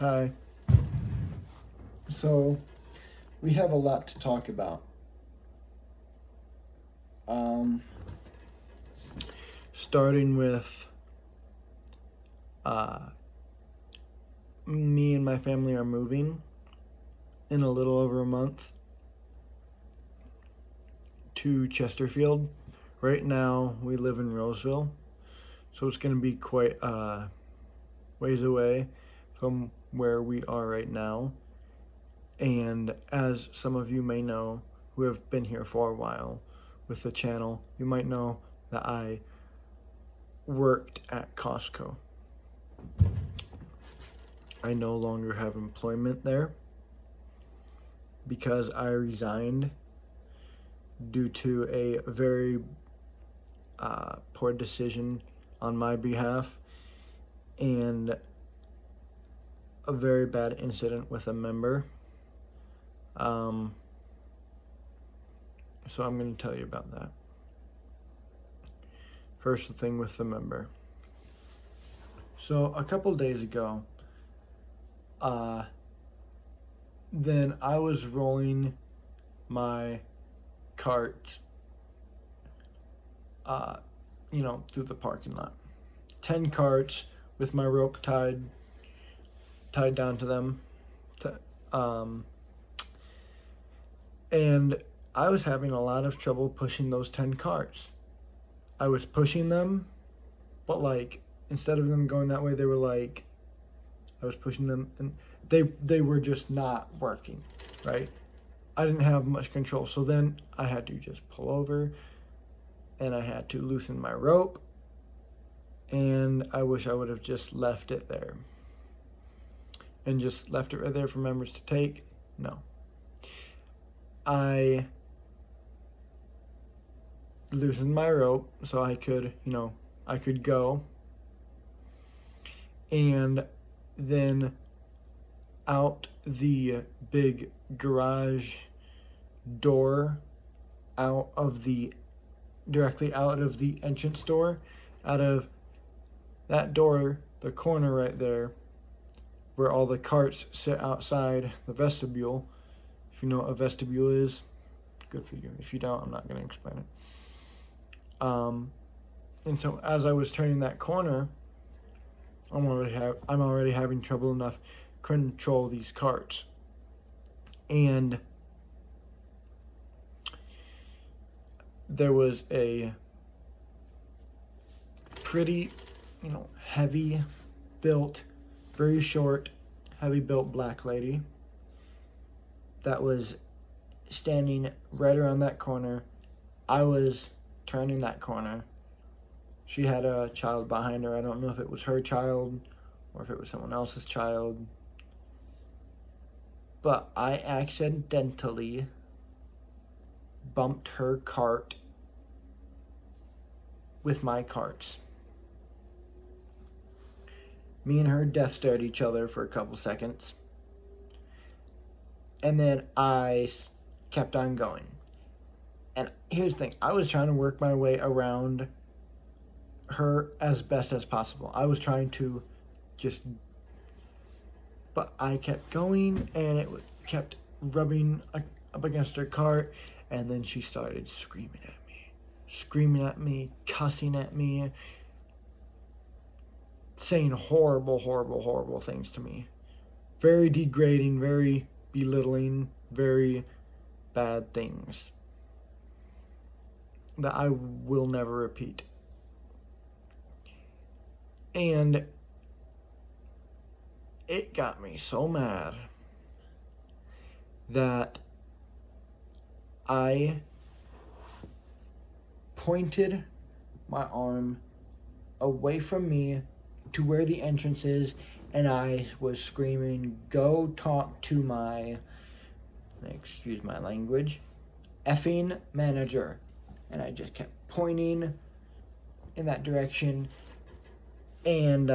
Hi. So, we have a lot to talk about. Um, Starting with uh, me and my family are moving in a little over a month to Chesterfield. Right now, we live in Roseville, so it's going to be quite ways away from where we are right now. And as some of you may know who have been here for a while with the channel, you might know that I worked at Costco. I no longer have employment there because I resigned due to a very poor decision on my behalf and a very bad incident with a member. So I'm going to tell you about that. First, the thing with the member. So a couple days ago, then I was rolling my carts, through the parking lot. 10 carts with my rope tied down to them. And I was having a lot of trouble pushing those 10 carts. I was pushing them, but instead of them going that way, they were I was pushing them and they were just not working, right? I didn't have much control. So then I had to just pull over and I had to loosen my rope, and I wish I would have just left it there and just left it right there for members to take. No. I loosened my rope so I could go, and then out the big garage door, directly out of the entrance door, out of that door, the corner right there, where all the carts sit outside the vestibule. If you know what a vestibule is, good for you. If you don't, I'm not going to explain it. And so as I was turning that corner, I'm already having trouble enough control these carts. And there was a pretty, heavy built, very short, heavy built black lady that was standing right around that corner. I was turning that corner. She had a child behind her. I don't know if it was her child or if it was someone else's child, but I accidentally bumped her cart with my carts. Me and her death stared at each other for a couple seconds, and then I kept on going. And here's the thing, I was trying to work my way around her as best as possible. I was trying to but I kept going, and it kept rubbing up against her cart, and then she started screaming at me, cussing at me, saying horrible things to me. Very degrading, very belittling, very bad things that I will never repeat. And it got me so mad that I pointed my arm away from me to where the entrance is, and I was screaming, "Go talk to my," excuse my language, "effing manager." And I just kept pointing in that direction, and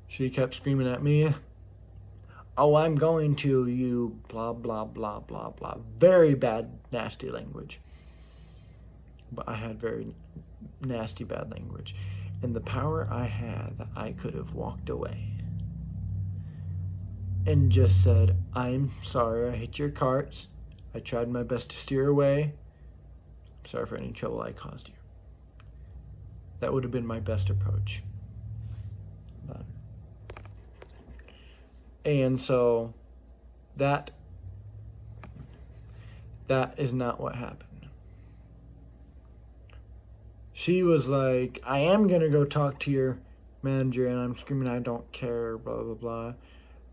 she kept screaming at me, "Oh, I'm going to, you blah, blah, blah, blah, blah." Very bad, nasty language. But I had very nasty, bad language. And the power I had, I could have walked away and just said, I'm sorry I hit your carts. I tried my best to steer away. I'm sorry for any trouble I caused you. That would have been my best approach. And so that is not what happened. She was like, I am going to go talk to your manager, and I'm screaming, I don't care, blah, blah, blah.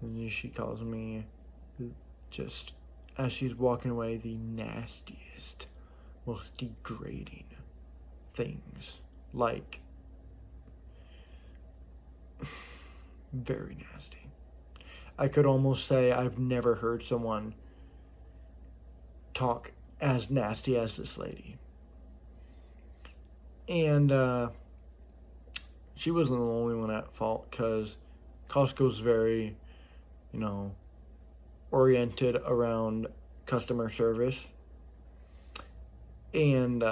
And she calls me, just as she's walking away, the nastiest, most degrading things. Like, very nasty. I could almost say I've never heard someone talk as nasty as this lady. And she wasn't the only one at fault, because Costco's very, oriented around customer service. And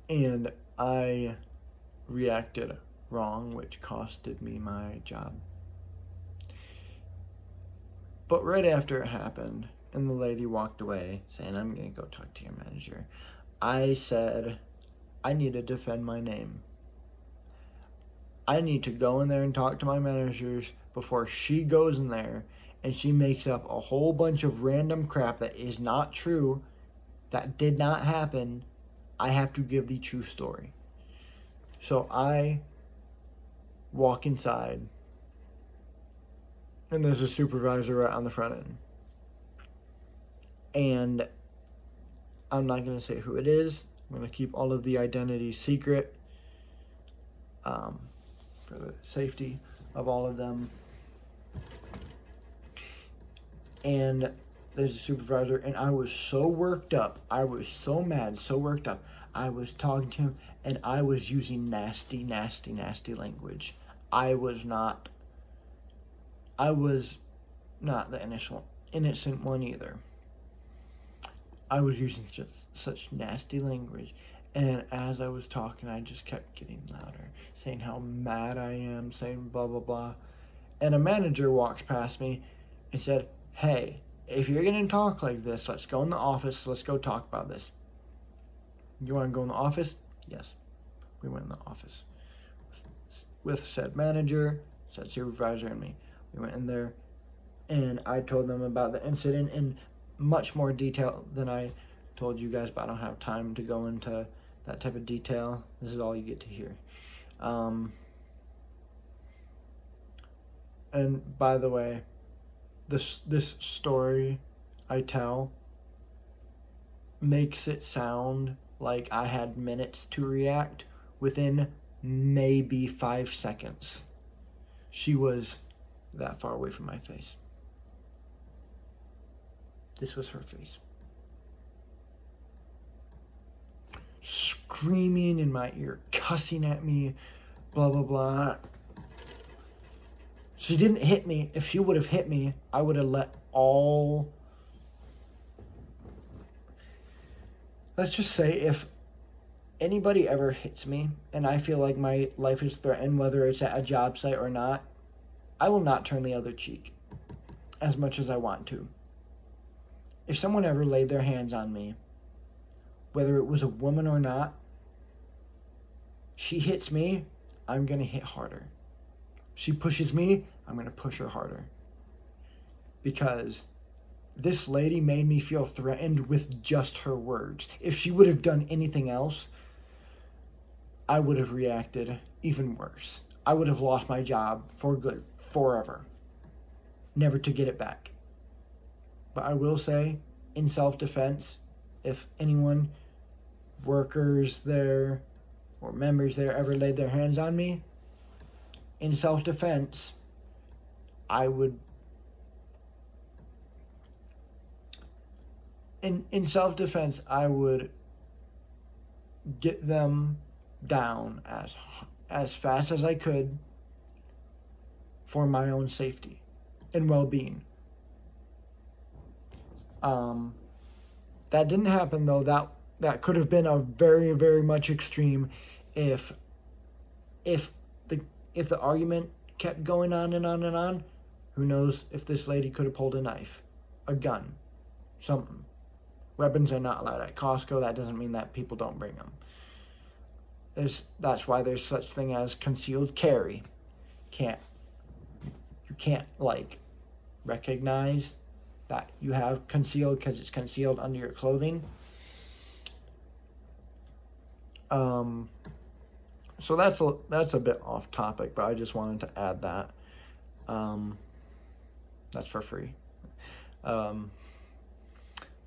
and I reacted wrong, which costed me my job. But right after it happened, and the lady walked away saying, I'm going to go talk to your manager, I said, I need to defend my name. I need to go in there and talk to my managers before she goes in there and she makes up a whole bunch of random crap that is not true, that did not happen. I have to give the true story. So I walk inside, and there's a supervisor right on the front end. And I'm not going to say who it is. I'm going to keep all of the identity secret for the safety of all of them. And there's a supervisor, and I was so worked up. I was so mad, so worked up. I was talking to him, and I was using nasty, nasty, nasty language. I was not the innocent one either. I was using just such nasty language. And as I was talking, I just kept getting louder, saying how mad I am, saying blah, blah, blah. And a manager walks past me and said, hey, if you're going to talk like this, let's go in the office. Let's go talk about this. You want to go in the office? Yes. We went in the office with said manager, said supervisor, and me. We went in there, and I told them about the incident in much more detail than I told you guys, but I don't have time to go into that type of detail. This is all you get to hear. And by the way, this story I tell makes it sound like I had minutes to react within maybe 5 seconds. She was that far away from my face. This was her face. Screaming in my ear, cussing at me, blah, blah, blah. She didn't hit me. If she would have hit me, I would have let all... Let's just say if anybody ever hits me and I feel like my life is threatened, whether it's at a job site or not, I will not turn the other cheek as much as I want to. If someone ever laid their hands on me, whether it was a woman or not, she hits me, I'm going to hit harder. She pushes me, I'm going to push her harder. Because this lady made me feel threatened with just her words. If she would have done anything else, I would have reacted even worse. I would have lost my job for good, forever. Never to get it back. But I will say, in self-defense, if anyone, workers there or members there ever laid their hands on me, in self-defense, I would... In self-defense, I would get them down as fast as I could for my own safety and well-being. That didn't happen, though. that could have been a very, very much extreme if if the if the argument kept going on and on and on. Who knows if this lady could have pulled a knife, a gun, something. Weapons are not allowed at Costco. That doesn't mean that people don't bring them. That's why there's such thing as concealed carry. You can't like recognize that you have concealed because it's concealed under your clothing. So that's a bit off topic, but I just wanted to add that. That's for free.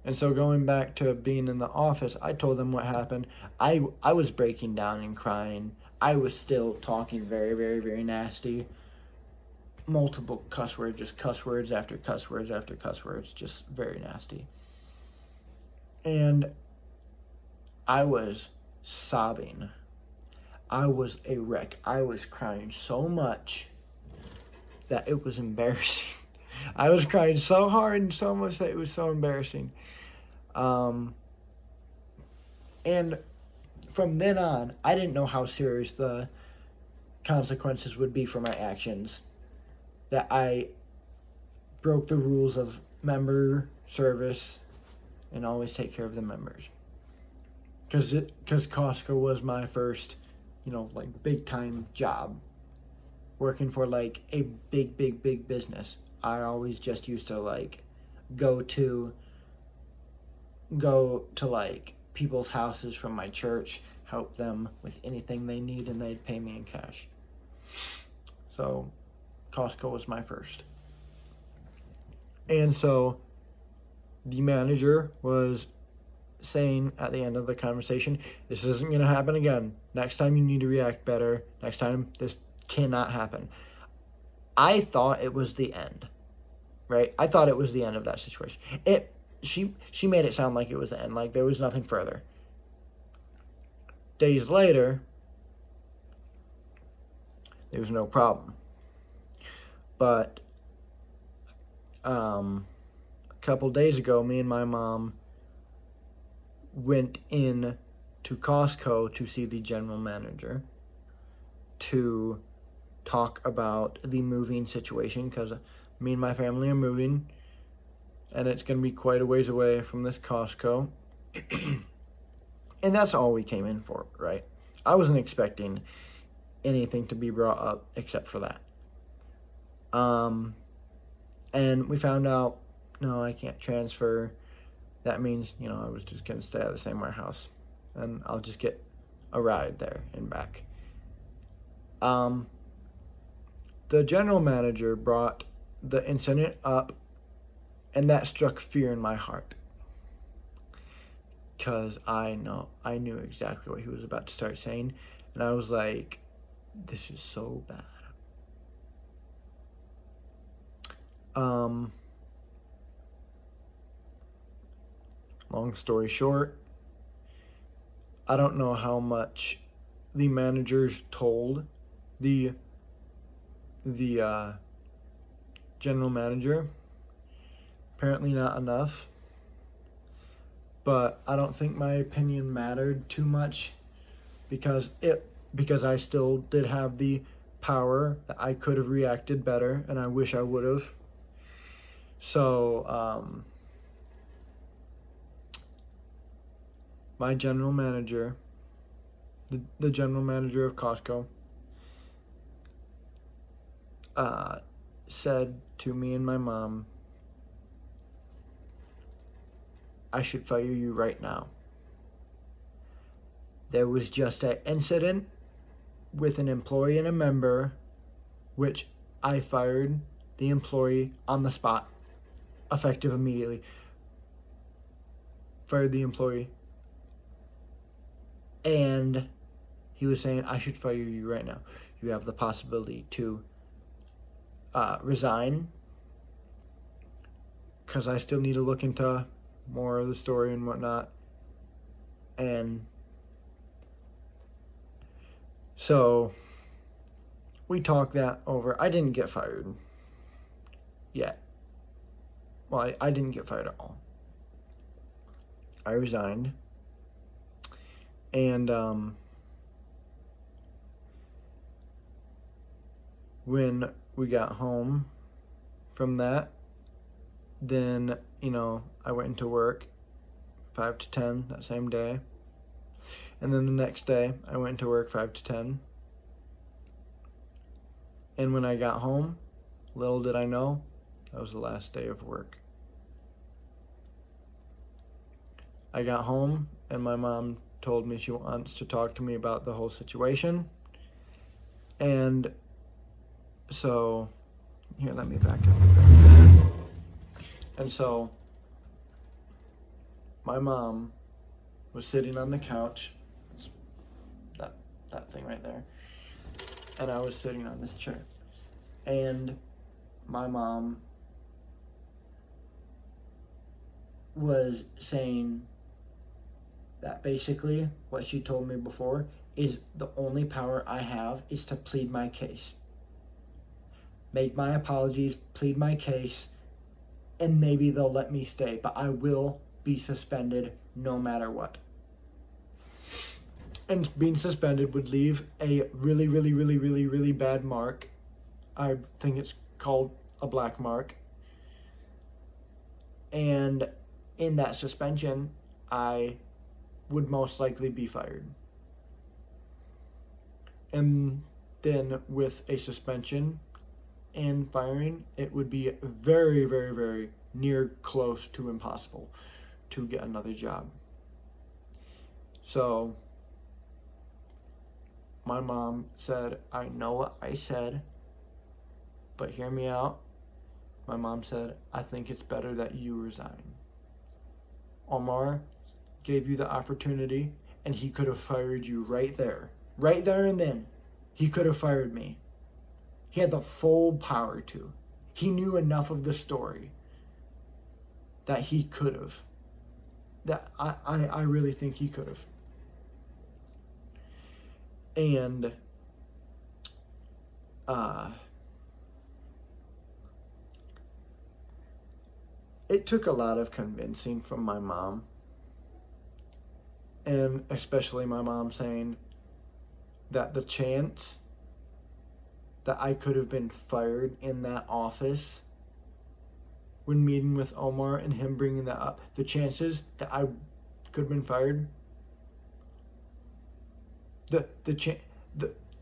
And so going back to being in the office, I told them what happened. I was breaking down and crying. I was still talking very, very, very nasty. Multiple cuss words, just cuss words after cuss words after cuss words, just very nasty. And I was sobbing. I was a wreck. I was crying so much that it was embarrassing. I was crying so hard and so much that it was so embarrassing. And from then on, I didn't know how serious the consequences would be for my actions. That I broke the rules of member service and always take care of the members. Because Costco was my first, like big time job. Working for like a big business. I always just used to like go to like people's houses from my church, help them with anything they need, and they'd pay me in cash. So Costco was my first. And so the manager was saying at the end of the conversation, this isn't going to happen again. Next time you need to react better. Next time this cannot happen. I thought it was the end, right? I thought it was the end of that situation. She made it sound like it was the end, like there was nothing further. Days later, there was no problem. But a couple days ago, me and my mom went in to Costco to see the general manager to talk about the moving situation, because me and my family are moving and it's going to be quite a ways away from this Costco. And that's all we came in for, right? I wasn't expecting anything to be brought up except for that. And we found out, no, I can't transfer. That means, I was just going to stay at the same warehouse and I'll just get a ride there and back. The general manager brought the incident up, and that struck fear in my heart. Because I knew exactly what he was about to start saying, and I was like, this is so bad. Long story short, I don't know how much the managers told the general manager. Apparently not enough. But I don't think my opinion mattered too much because I still did have the power that I could have reacted better, and I wish I would have. So my general manager, the general manager of Costco, said to me and my mom, I should fire you right now. There was just an incident with an employee and a member, which I fired the employee on the spot, effective immediately. Fired the employee. And he was saying, I should fire you right now. You have the possibility to resign, because I still need to look into more of the story and whatnot. And so we talked that over. I didn't get fired yet. Well, I didn't get fired at all. I resigned. And when we got home from that, then, I went into work 5 to 10 that same day. And then the next day, I went to work 5 to 10. And when I got home, little did I know, that was the last day of work. I got home, and my mom told me she wants to talk to me about the whole situation. And so, here, let me back up a bit. And so, my mom was sitting on the couch, that thing right there, and I was sitting on this chair. And my mom was saying that basically what she told me before is the only power I have is to plead my case. Make my apologies, plead my case, and maybe they'll let me stay, but I will be suspended no matter what. And being suspended would leave a really, really, really, really, really bad mark. I think it's called a black mark. And in that suspension, I would most likely be fired. And then with a suspension and firing, it would be very, very, very near close to impossible to get another job. So my mom said, I know what I said, but hear me out. My mom said, I think it's better that you resign. Omar gave you the opportunity, and he could have fired you right there and then. He could have fired me. He had the full power to. He knew enough of the story that he could have. That I really think he could have. And it took a lot of convincing from my mom, and especially my mom saying that the chance that I could have been fired in that office when meeting with Omar and him bringing that up, the chances that I could have been fired,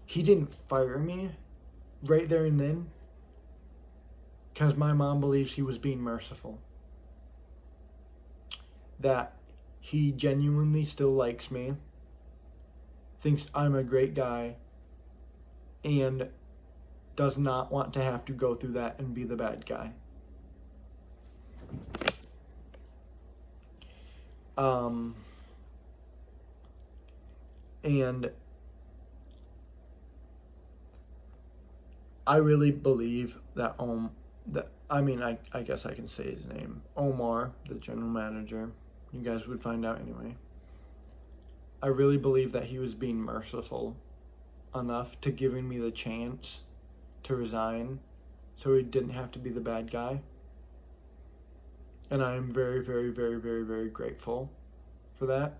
he didn't fire me right there and then because my mom believes he was being merciful. That he genuinely still likes me, thinks I'm a great guy, and does not want to have to go through that and be the bad guy. And I really believe that I guess I can say his name, Omar, the general manager. You guys would find out anyway. I really believe that he was being merciful enough to giving me the chance to resign so he didn't have to be the bad guy. And I am very, very, very, very, very grateful for that.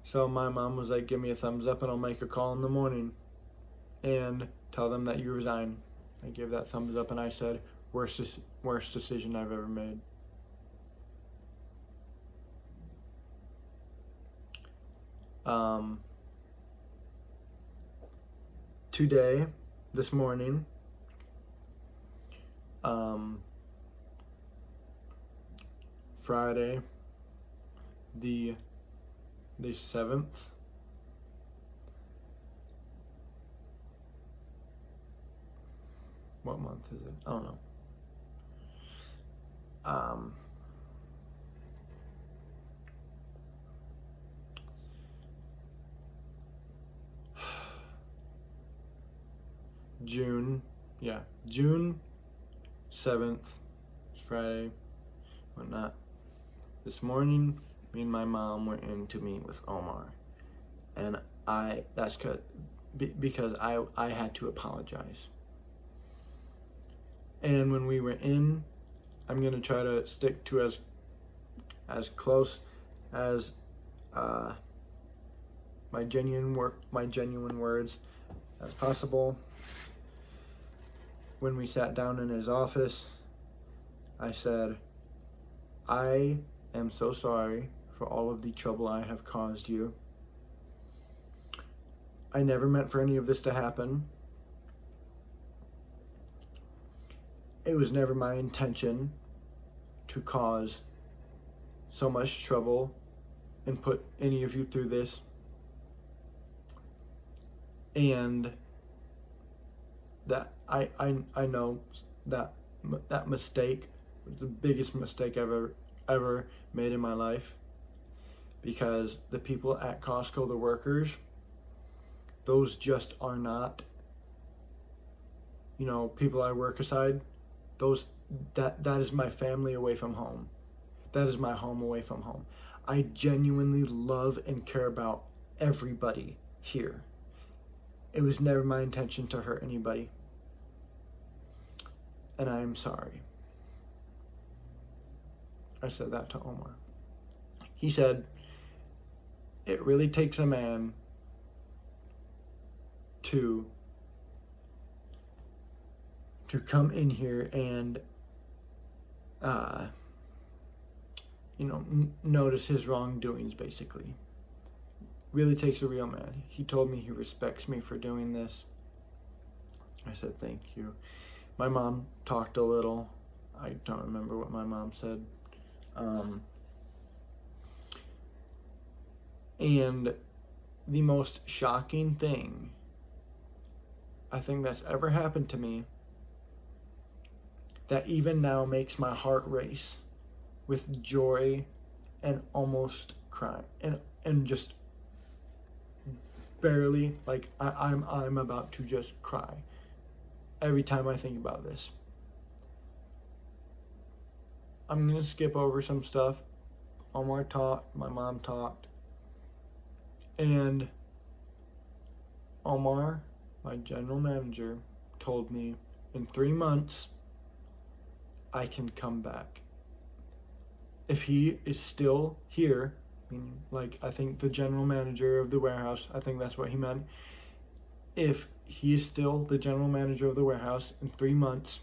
So my mom was like, give me a thumbs up and I'll make a call in the morning and tell them that you resign. I gave that thumbs up and I said, worst decision I've ever made. Today, this morning, Friday, the 7th, what month is it? I don't know. June 7th, Friday, whatnot. This morning, me and my mom went in to meet with Omar, and that's because I had to apologize. And when we were in, I'm gonna try to stick to as close as my genuine words as possible. When we sat down in his office, I said, I am so sorry for all of the trouble I have caused you. I never meant for any of this to happen. It was never my intention to cause so much trouble and put any of you through this. And that I know that mistake was the biggest mistake I've ever made in my life, because the people at Costco, the workers, those just are not, people I work aside. That is my family away from home. That is my home away from home. I genuinely love and care about everybody here. It was never my intention to hurt anybody. And I am sorry. I said that to Omar. He said, it really takes a man to come in here and notice his wrongdoings, basically. Really takes a real man. He told me he respects me for doing this. I said, thank you. My mom talked a little. I don't remember what my mom said. And the most shocking thing I think that's ever happened to me, that even now makes my heart race with joy and almost crying and just barely, like I'm about to just cry every time I think about this. I'm gonna skip over some stuff. Omar talked, my mom talked, and Omar, my general manager, told me in 3 months I can come back. If he is still here, meaning, like, I think the general manager of the warehouse, I think that's what he meant. If he is still the general manager of the warehouse in 3 months,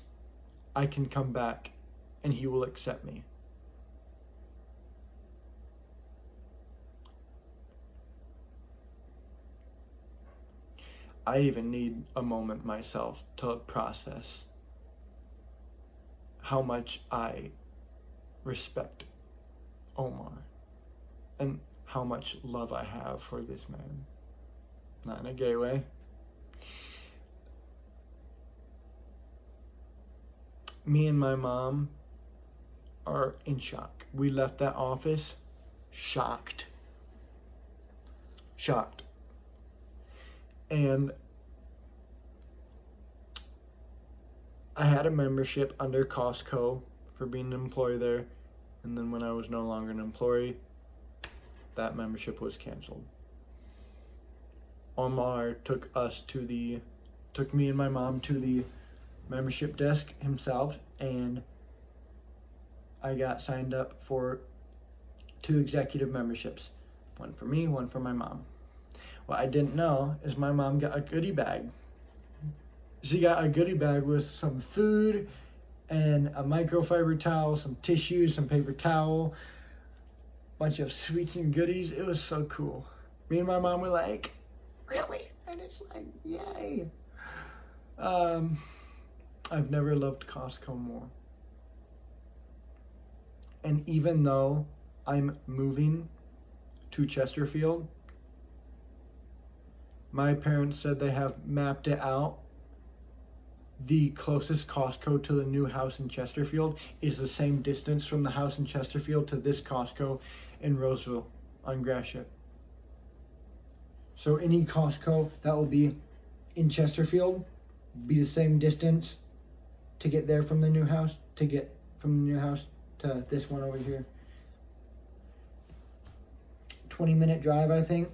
I can come back and he will accept me. I even need a moment myself to process how much I respect Omar and how much love I have for this man. Not in a gay way. Me and my mom are in shock. We left that office shocked. And I had a membership under Costco for being an employee there. And then when I was no longer an employee, that membership was canceled. Omar took me and my mom to the membership desk himself, and I got signed up for 2 executive memberships. One for me, one for my mom. What I didn't know is my mom got a goodie bag. She got a goodie bag with some food and a microfiber towel, some tissues, some paper towel, bunch of sweets and goodies. It was so cool. Me and my mom were like, really? And it's like, yay. I've never loved Costco more. And even though I'm moving to Chesterfield, my parents said they have mapped it out. The closest Costco to the new house in Chesterfield is the same distance from the house in Chesterfield to this Costco in Roseville on Gratiot. So any Costco that will be in Chesterfield be the same distance to get there from the new house, to get from the new house to this one over here. 20-minute drive, I think.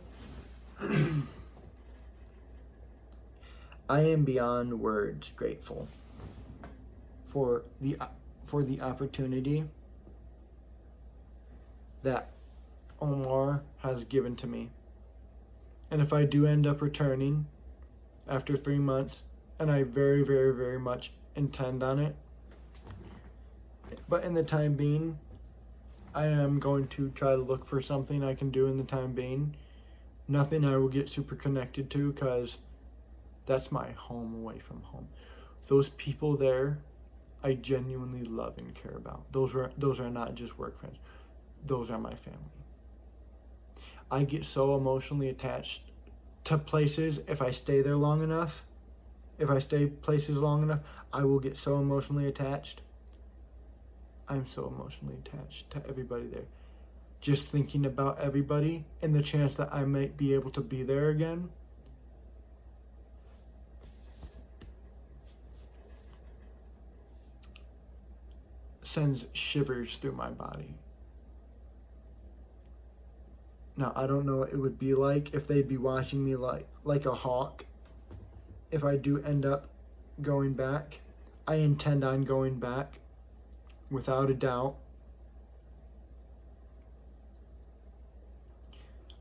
I am beyond words grateful for for the opportunity that Omar has given to me. And if I do end up returning after 3 months, and I very, very, very much intend on it, but in the time being, I am going to try to look for something I can do in the time being. Nothing I will get super connected to, because that's my home away from home. Those people there, I genuinely love and care about. Those are not just work friends. Those are my family. I get so emotionally attached to places. If I stay there long enough, if I stay places long enough, I will get so emotionally attached. I'm so emotionally attached to everybody there. Just thinking about everybody and the chance that I might be able to be there again. Sends shivers through my body. Now, I don't know what it would be like if they'd be watching me like a hawk. If I do end up going back, I intend on going back without a doubt.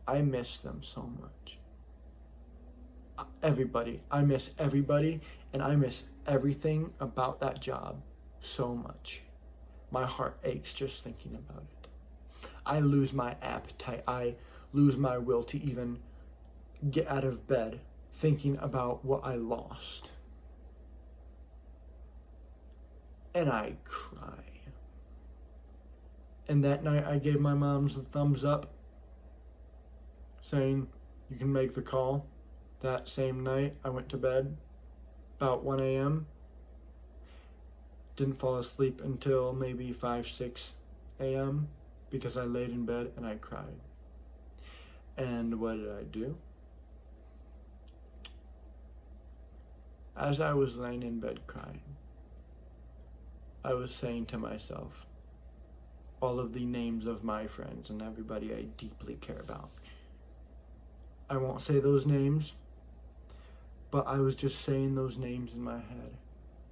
I miss them so much. Everybody. I miss everybody, and I miss everything about that job so much. My heart aches just thinking about it. I lose my appetite. I lose my will to even get out of bed thinking about what I lost. And I cry. And that night I gave my mom the thumbs up, saying, you can make the call. That same night I went to bed about 1 a.m. Didn't fall asleep until maybe 5, 6 a.m. because I laid in bed and I cried. And what did I do? As I was laying in bed crying, I was saying to myself all of the names of my friends and everybody I deeply care about. I won't say those names, but I was just saying those names in my head.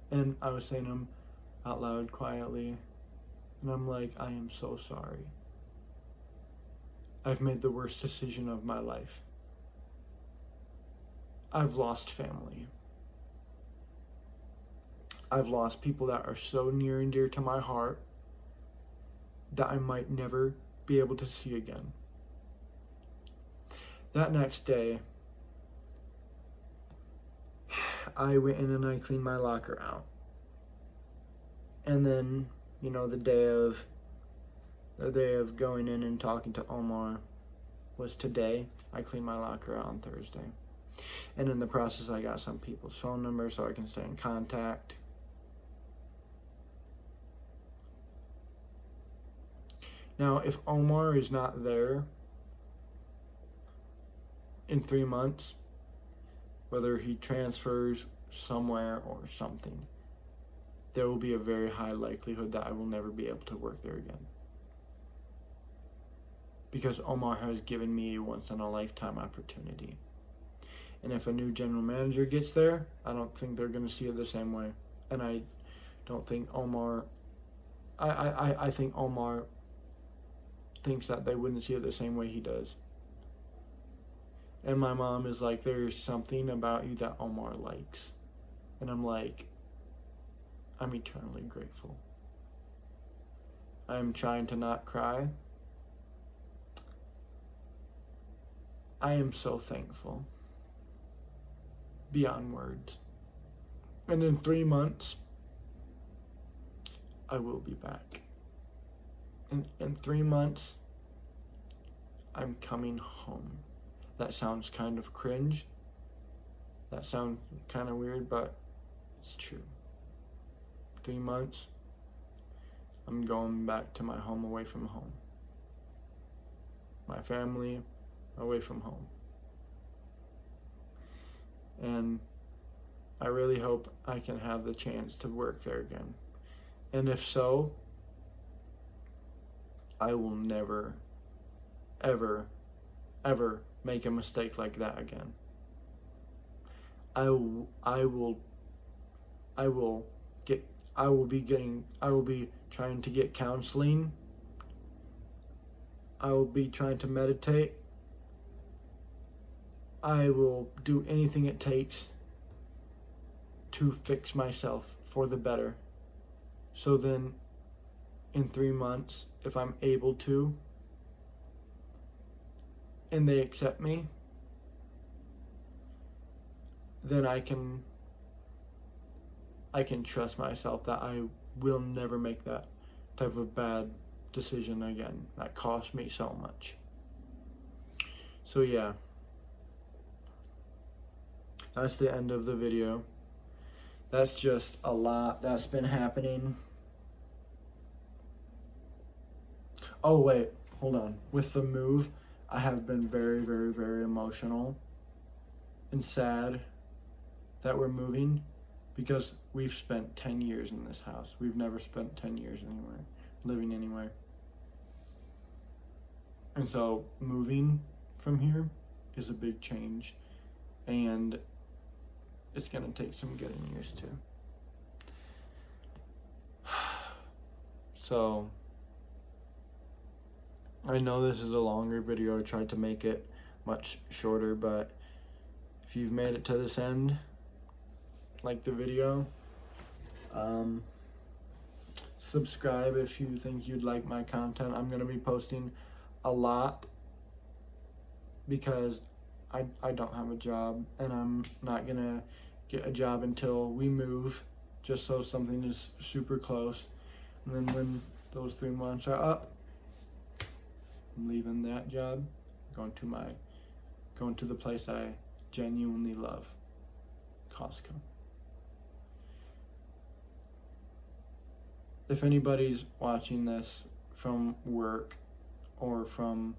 And I was saying them out loud quietly. And I'm like, I am so sorry. I've made the worst decision of my life. I've lost family. I've lost people that are so near and dear to my heart that I might never be able to see again. That next day, I went in and I cleaned my locker out. And then, the day of going in and talking to Omar was today. I cleaned my locker out on Thursday. And in the process, I got some people's phone numbers so I can stay in contact. Now, if Omar is not there in 3 months, whether he transfers somewhere or something, there will be a very high likelihood that I will never be able to work there again. Because Omar has given me a once-in-a-lifetime opportunity. And if a new general manager gets there, I don't think they're going to see it the same way. And I don't think Omar... I think Omar thinks that they wouldn't see it the same way he does. And my mom is like, there's something about you that Omar likes. And I'm like, I'm eternally grateful. I'm trying to not cry. I am so thankful. Beyond words. And in 3 months, I will be back. In 3 months, I'm coming home. That sounds kind of cringe. That sounds kind of weird, but it's true. 3 months, I'm going back to my home away from home. My family away from home. And I really hope I can have the chance to work there again. And if so, I will never, ever, ever make a mistake like that again. I will get I will be trying to get counseling. I will be trying to meditate. I will do anything it takes to fix myself for the better. So then in 3 months, if I'm able to, and they accept me, then I can trust myself that I will never make that type of bad decision again that cost me so much. So yeah, that's the end of the video. That's just a lot that's been happening. Oh wait, hold on. With the move, I have been very, very, very emotional and sad that we're moving, because we've spent 10 years in this house. We've never spent 10 years anywhere, living anywhere. And so moving from here is a big change, and it's gonna take some getting used to. So I know this is a longer video. I tried to make it much shorter, but if you've made it to this end, like the video, subscribe if you think you'd like my content. I'm gonna be posting a lot because I don't have a job, and I'm not gonna get a job until we move, just so something is super close. And then when those 3 months are up, I'm leaving that job, going to the place I genuinely love, Costco. If anybody's watching this from work or from,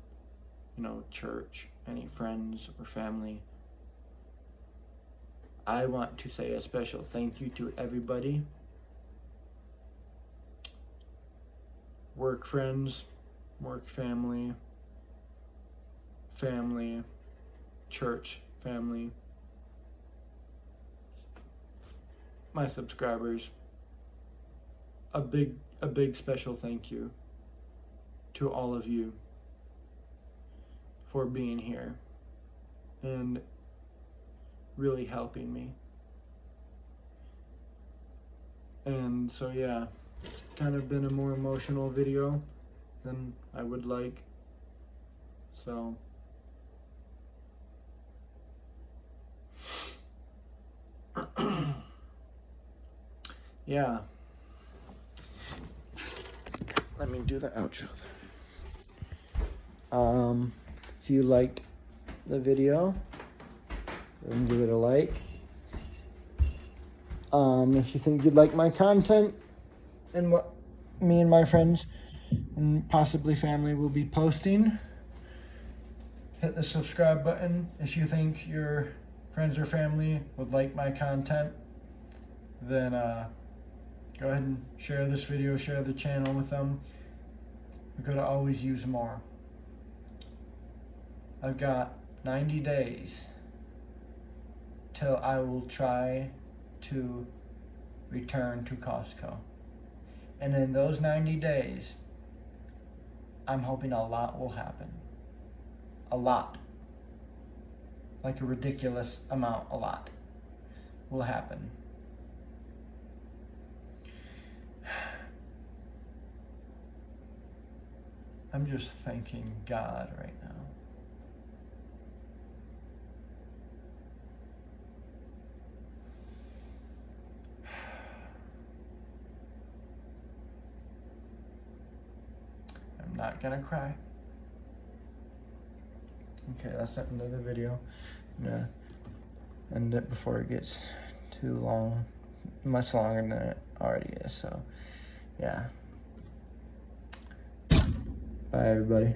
church, any friends or family, I want to say a special thank you to everybody. Work friends, work family, church family, my subscribers. A big special thank you to all of you for being here and really helping me. And so yeah, it's kind of been a more emotional video than I would like. So yeah. Let me do the outro there. If you liked the video, go ahead and give it a like. If you think you'd like my content and what me and my friends and possibly family will be posting, hit the subscribe button. If you think your friends or family would like my content, then go ahead and share this video, share the channel with them. We could always use more. I've got 90 days till I will try to return to Costco. And in those 90 days, I'm hoping a lot will happen. A lot. Like a ridiculous amount, a lot will happen. I'm just thanking God right now. I'm not gonna cry. Okay, that's the end of the video. I'm gonna end it before it gets too long, much longer than it already is. So, yeah. Bye, everybody.